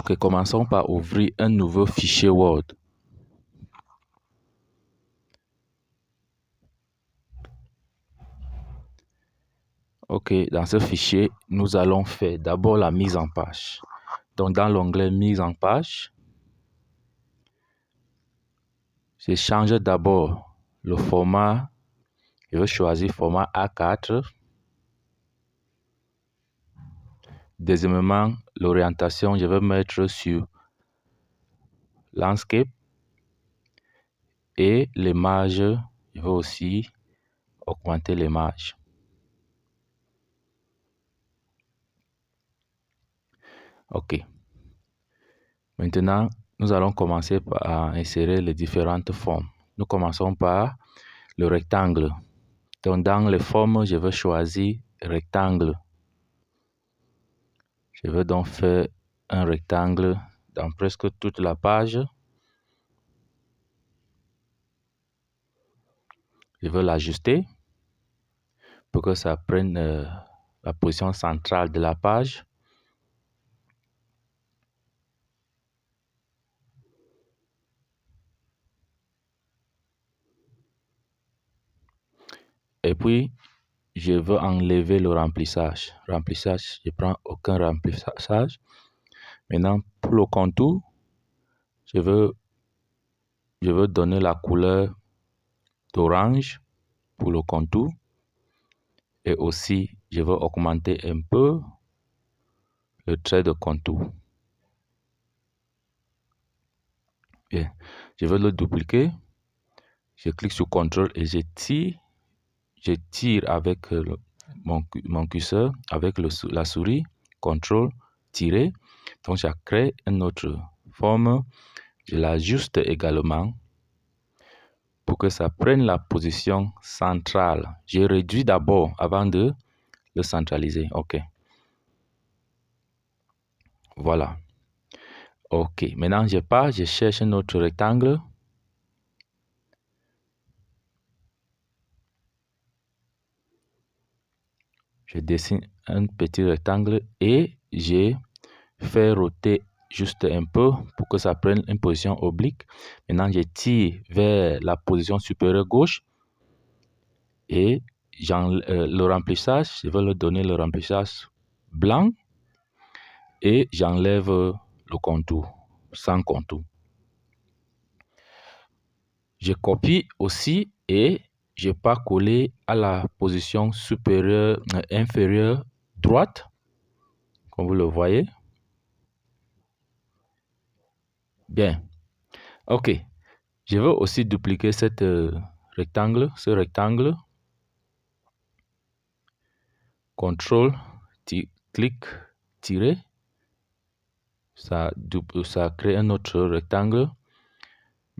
Ok, commençons par ouvrir un nouveau fichier Word. Ok, dans ce fichier, nous allons faire d'abord la mise en page. Donc, dans l'onglet mise en page, je change d'abord le format. Je vais choisir format A4. Deuxièmement, l'orientation, je vais mettre sur Landscape. Et l'image, je vais aussi augmenter l'image. Ok. Maintenant, nous allons commencer à insérer les différentes formes. Nous commençons par le rectangle. Donc, dans les formes, je vais choisir rectangle. Je vais donc faire un rectangle dans presque toute la page. Je vais l'ajuster pour que ça prenne la position centrale de la page. Et puis, je veux enlever le remplissage. Remplissage, je ne prends aucun remplissage. Maintenant, pour le contour, je veux donner la couleur d'orange pour le contour. Et aussi, je veux augmenter un peu le trait de contour. Bien, je vais le dupliquer. Je clique sur CTRL et je tire. Je tire avec mon curseur, avec la souris. CTRL, tirer. Donc, je crée une autre forme. Je l'ajuste également pour que ça prenne la position centrale. Je réduis d'abord avant de le centraliser. OK. Voilà. OK. Maintenant, je pars, je cherche un autre rectangle. Je dessine un petit rectangle et je fais roter juste un peu pour que ça prenne une position oblique. Maintenant, je tire vers la position supérieure gauche et le remplissage, je vais le donner le remplissage blanc et j'enlève le contour, sans contour. Je copie aussi et je pars coller à la position supérieure, inférieure droite, comme vous le voyez. Bien. OK. Je veux aussi dupliquer ce rectangle. CTRL, clic, tirer. Ça crée un autre rectangle.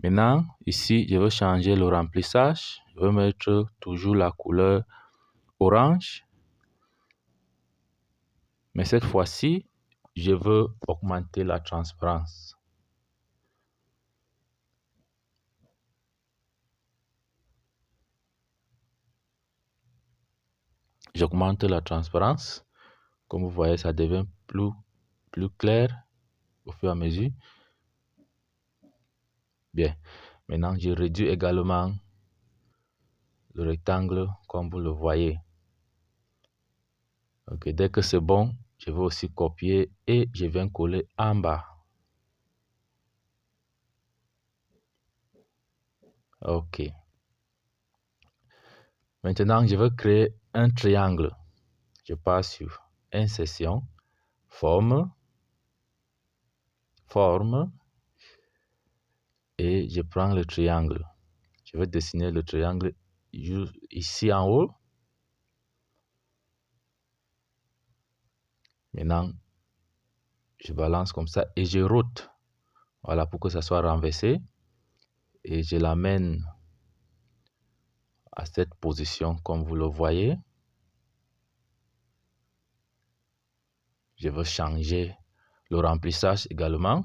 Maintenant, ici, je veux changer le remplissage. Je veux mettre toujours la couleur orange. Mais cette fois-ci, je veux augmenter la transparence. J'augmente la transparence. Comme vous voyez, ça devient plus clair au fur et à mesure. Bien. Maintenant, je réduis également le rectangle comme vous le voyez. Ok, dès que c'est bon, je vais aussi copier et je viens coller en bas. Ok. Maintenant, je veux créer un triangle. Je passe sur Insertion, Forme, et je prends le triangle. Je vais dessiner le triangle ici en haut. Maintenant, je balance comme ça et je route. Voilà, pour que ça soit renversé. Et je l'amène à cette position comme vous le voyez. Je veux changer le remplissage également.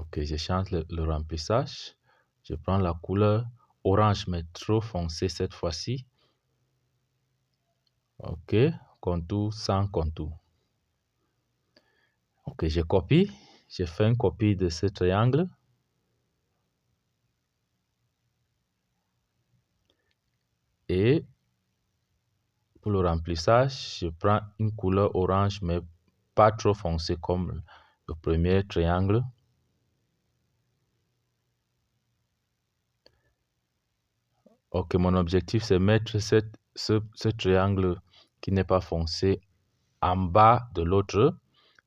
Ok, je change le remplissage. Je prends la couleur orange, mais trop foncé cette fois-ci. Ok, contour sans contour. Ok, je copie. Je fais une copie de ce triangle. Et pour le remplissage, je prends une couleur orange, mais pas trop foncé comme le premier triangle. Ok, mon objectif, c'est mettre ce triangle qui n'est pas foncé en bas de l'autre.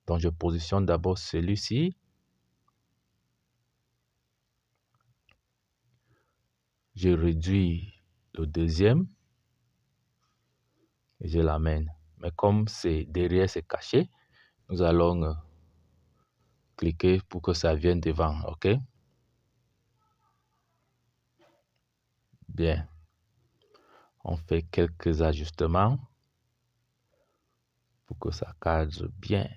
Donc, je positionne d'abord celui-ci. Je réduis le deuxième et je l'amène. Mais comme c'est derrière, c'est caché, nous allons cliquer pour que ça vienne devant. OK? Bien. On fait quelques ajustements pour que ça cadre bien.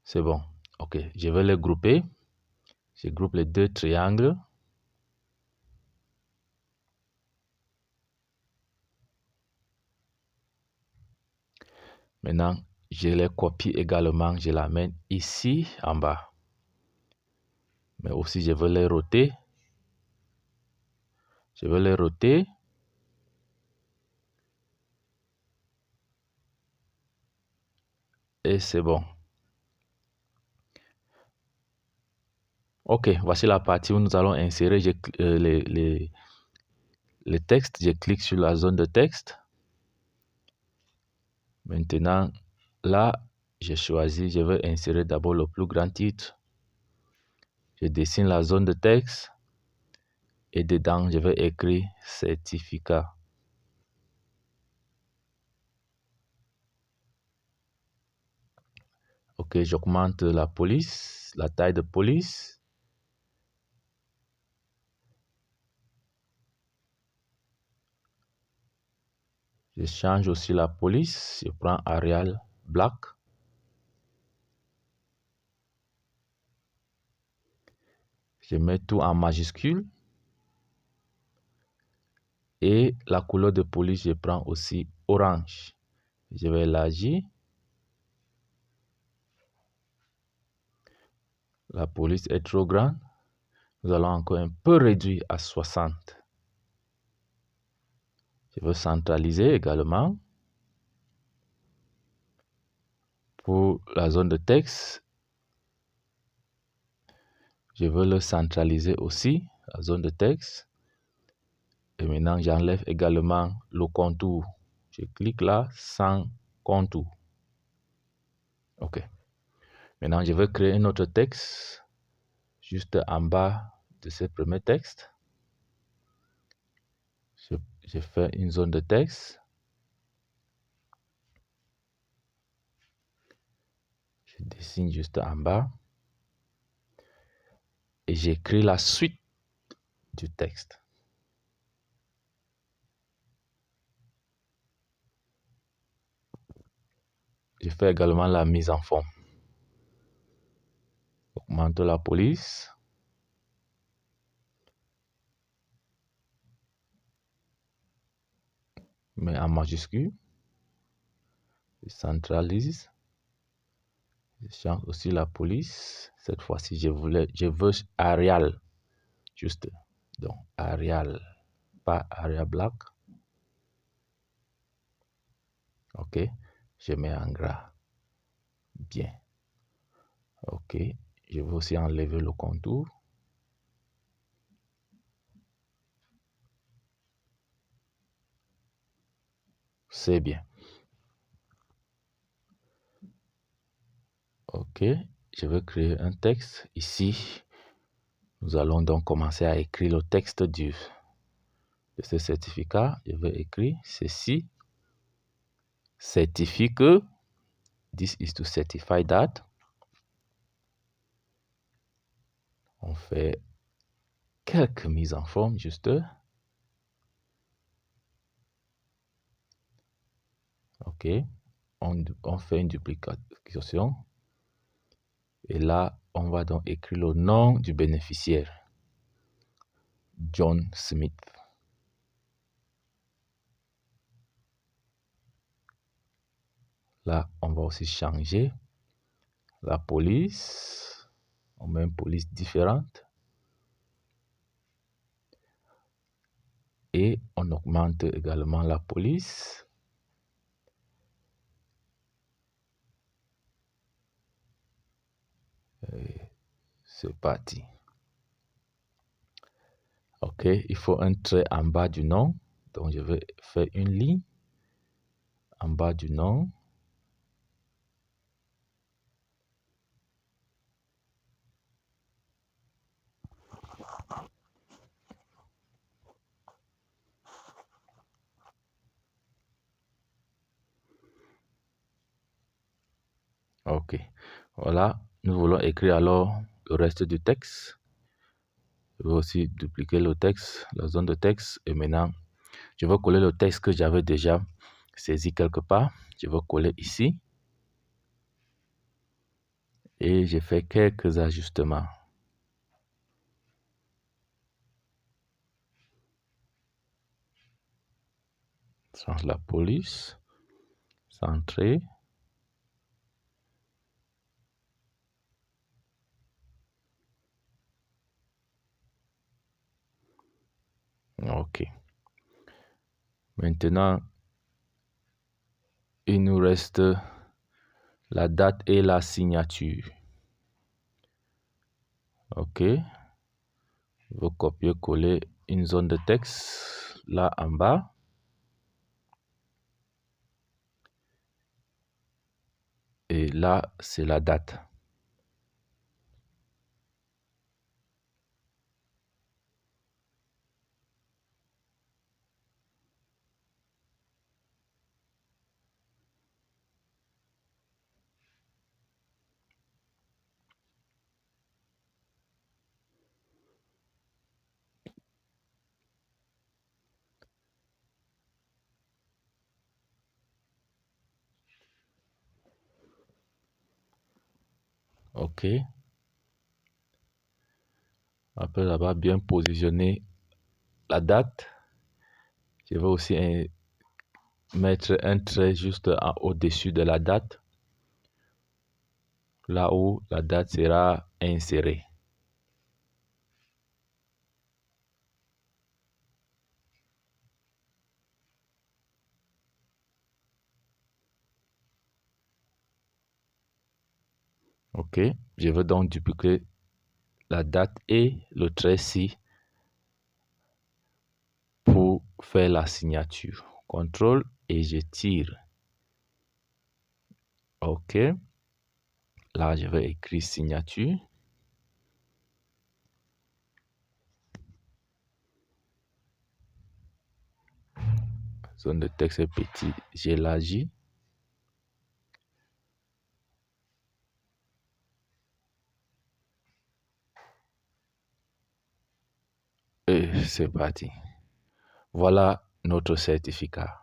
C'est bon. OK. Je vais les grouper. Je groupe les deux triangles. Maintenant, je les copie également. Je l'amène ici en bas. Mais aussi, je veux les roter. Je veux les roter. Et c'est bon. OK, voici la partie où nous allons insérer les textes. Je clique sur la zone de texte. Maintenant, là, j'ai choisi, je veux insérer d'abord le plus grand titre. Je dessine la zone de texte et dedans, je vais écrire certificat. OK, j'augmente la police, la taille de police. Je change aussi la police. Je prends Arial Black. Je mets tout en majuscule. Et la couleur de police, je prends aussi orange. Je vais élargir. La police est trop grande. Nous allons encore un peu réduire à 60. Je veux centraliser également. Pour la zone de texte, je veux le centraliser aussi, la zone de texte. Et maintenant, j'enlève également le contour. Je clique là, sans contour. OK. Maintenant, je vais créer un autre texte juste en bas de ce premier texte. Je fais une zone de texte. Je dessine juste en bas. Et j'écris la suite du texte. Je fais également la mise en forme. Augmente la police. Mais en majuscule. Je centralise. Je change aussi la police. Cette fois-ci, je veux Arial. Juste. Donc, Arial. Pas Arial Black. OK. Je mets en gras. Bien. OK. Je veux aussi enlever le contour. C'est bien. OK. Je vais créer un texte. Ici, nous allons donc commencer à écrire le texte de ce certificat. Je vais écrire ceci. Certifie que. This is to certify that. On fait quelques mises en forme juste. OK. On fait une duplication. Et là, on va donc écrire le nom du bénéficiaire. John Smith. Là, on va aussi changer la police. On met une police différente. Et on augmente également la police. Et c'est parti. OK, il faut un trait en bas du nom. Donc, je vais faire une ligne en bas du nom. OK. Voilà, nous voulons écrire alors le reste du texte. Je vais aussi dupliquer le texte, la zone de texte. Et maintenant, je vais coller le texte que j'avais déjà saisi quelque part. Je vais coller ici. Et j'ai fait quelques ajustements. Change la police. Centrer. OK. Maintenant, il nous reste la date et la signature. OK. Je vais copier-coller une zone de texte là en bas. Et là, c'est la date. OK. Après avoir bien positionné la date, je vais aussi mettre un trait juste au-dessus de la date, là où la date sera insérée. OK. Je vais donc dupliquer la date et le trait-ci pour faire la signature. CTRL et je tire. OK. Là, je vais écrire signature. Zone de texte est petit, j'élargis. Et c'est parti. Voilà notre certificat.